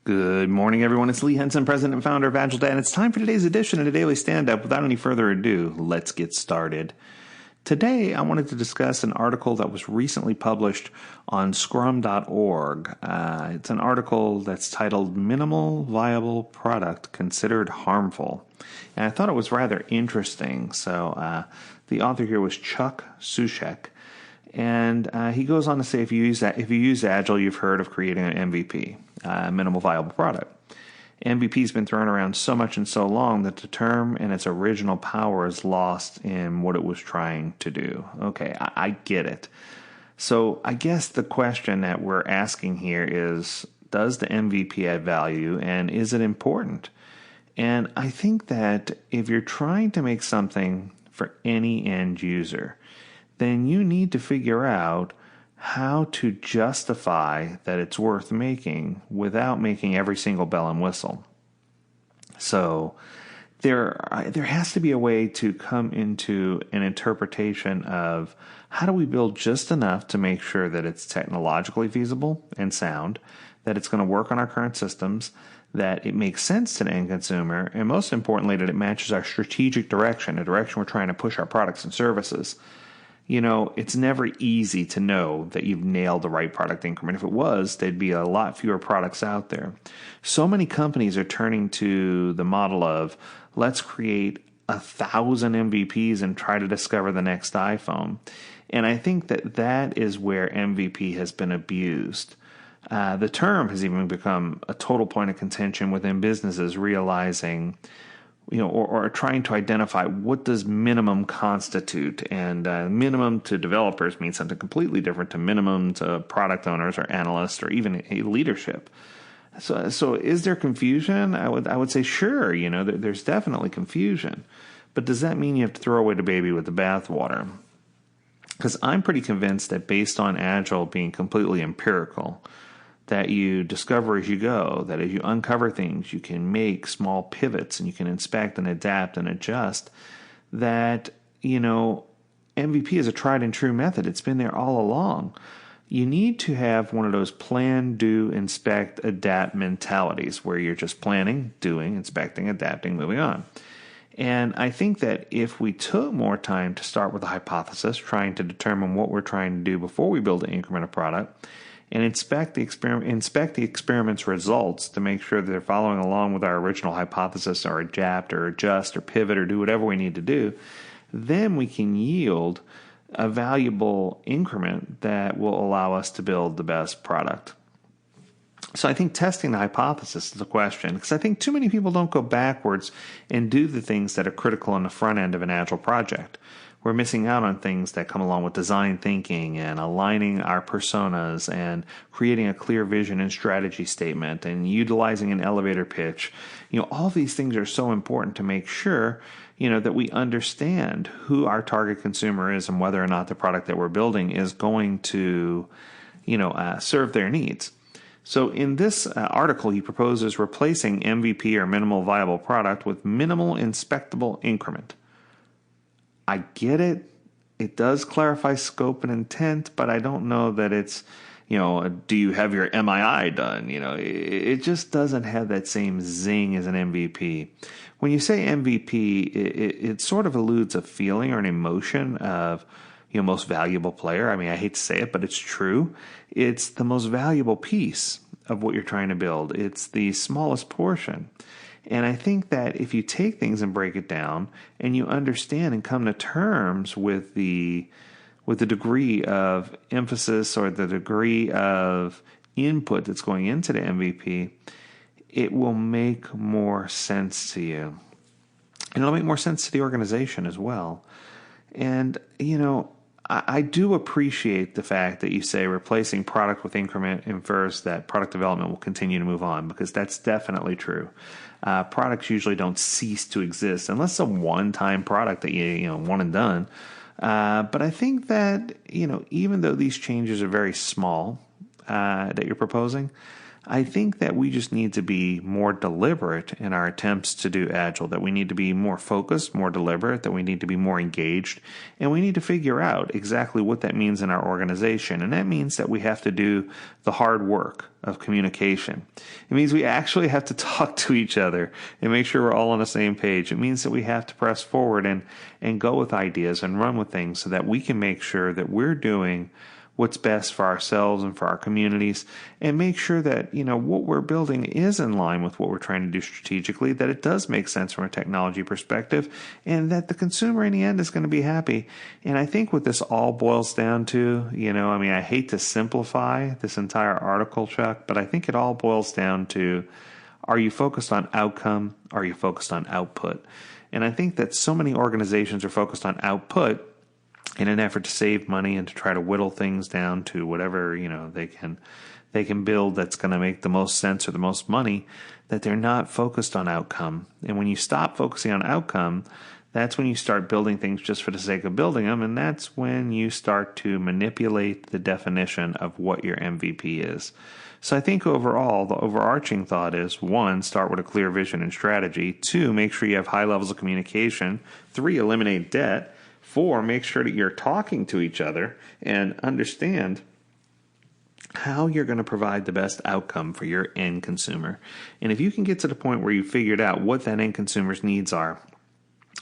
Good morning, everyone. It's Lee Henson, president and founder of AgileDad, and it's time for today's edition of the Daily Stand-Up. Without any further ado, let's get started. Today, I wanted to discuss an article that was recently published on scrum.org. It's an article that's titled Minimal Viable Product Considered Harmful. And I thought it was rather interesting. So the author here was Chuck Sushek. And he goes on to say, if you use Agile, you've heard of creating an MVP, minimal viable product. MVP has been thrown around so much and so long that the term and its original power is lost in what it was trying to do. Okay, I get it. So I guess the question that we're asking here is, does the MVP add value and is it important? And I think that if you're trying to make something for any end user, then you need to figure out how to justify that it's worth making without making every single bell and whistle. So there has to be a way to come into an interpretation of how do we build just enough to make sure that it's technologically feasible and sound, that it's going to work on our current systems, that it makes sense to the end consumer, and most importantly, that it matches our strategic direction, the direction we're trying to push our products and services. You know, it's never easy to know that you've nailed the right product increment. If it was, there'd be a lot fewer products out there. So many companies are turning to the model of, let's create 1,000 MVPs and try to discover the next iPhone. And I think that is where MVP has been abused. The term has even become a total point of contention within businesses, realizing or trying to identify what does minimum constitute. And minimum to developers means something completely different to minimum to product owners or analysts or even leadership. So is there confusion? I would say sure, there's definitely confusion. But does that mean you have to throw away the baby with the bathwater? Because I'm pretty convinced that based on Agile being completely empirical, that you discover as you go, that as you uncover things, you can make small pivots and you can inspect and adapt and adjust, that, MVP is a tried and true method. It's been there all along. You need to have one of those plan, do, inspect, adapt mentalities where you're just planning, doing, inspecting, adapting, moving on. And I think that if we took more time to start with a hypothesis, trying to determine what we're trying to do before we build an increment of product, and inspect the experiment's results to make sure that they're following along with our original hypothesis, or adapt or adjust or pivot or do whatever we need to do, then we can yield a valuable increment that will allow us to build the best product. So I think testing the hypothesis is a question, because I think too many people don't go backwards and do the things that are critical on the front end of an Agile project. We're missing out on things that come along with design thinking and aligning our personas and creating a clear vision and strategy statement and utilizing an elevator pitch. All these things are so important to make sure, that we understand who our target consumer is and whether or not the product that we're building is going to, serve their needs. So in this article, he proposes replacing MVP or minimal viable product with minimal inspectable increment. I get it. It does clarify scope and intent, but I don't know that it's, do you have your MII done? It just doesn't have that same zing as an MVP. When you say MVP, it sort of alludes a feeling or an emotion of, most valuable player. I mean, I hate to say it, but it's true. It's the most valuable piece of what you're trying to build. It's the smallest portion. And I think that if you take things and break it down and you understand and come to terms with the degree of emphasis or the degree of input that's going into the MVP, it will make more sense to you. And it'll make more sense to the organization as well. And, I do appreciate the fact that you say replacing product with increment infers that product development will continue to move on, because that's definitely true. Products usually don't cease to exist unless it's a one-time product that you one and done. But I think that, even though these changes are very small that you're proposing, I think that we just need to be more deliberate in our attempts to do Agile, that we need to be more focused, more deliberate, that we need to be more engaged, and we need to figure out exactly what that means in our organization. And that means that we have to do the hard work of communication. It means we actually have to talk to each other and make sure we're all on the same page. It means that we have to press forward and go with ideas and run with things so that we can make sure that we're doing what's best for ourselves and for our communities, and make sure that, what we're building is in line with what we're trying to do strategically, that it does make sense from a technology perspective, and that the consumer in the end is going to be happy. And I think what this all boils down to, I hate to simplify this entire article, Chuck, but I think it all boils down to, are you focused on outcome? Are you focused on output? And I think that so many organizations are focused on output in an effort to save money and to try to whittle things down to whatever, they can build that's going to make the most sense or the most money, that they're not focused on outcome. And when you stop focusing on outcome, that's when you start building things just for the sake of building them, and that's when you start to manipulate the definition of what your MVP is. So I think overall, the overarching thought is, 1, start with a clear vision and strategy. 2, make sure you have high levels of communication. 3, eliminate debt. 4, make sure that you're talking to each other and understand how you're going to provide the best outcome for your end consumer. And if you can get to the point where you figured out what that end consumer's needs are,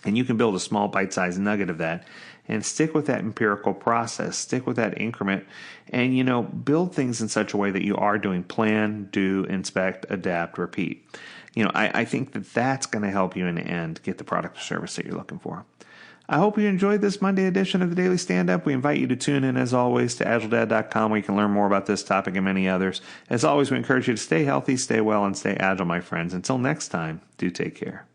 and you can build a small bite-sized nugget of that, and stick with that empirical process, stick with that increment, and, build things in such a way that you are doing plan, do, inspect, adapt, repeat. I think that that's going to help you in the end get the product or service that you're looking for. I hope you enjoyed this Monday edition of the Daily Stand-Up. We invite you to tune in, as always, to AgileDad.com, where you can learn more about this topic and many others. As always, we encourage you to stay healthy, stay well, and stay agile, my friends. Until next time, do take care.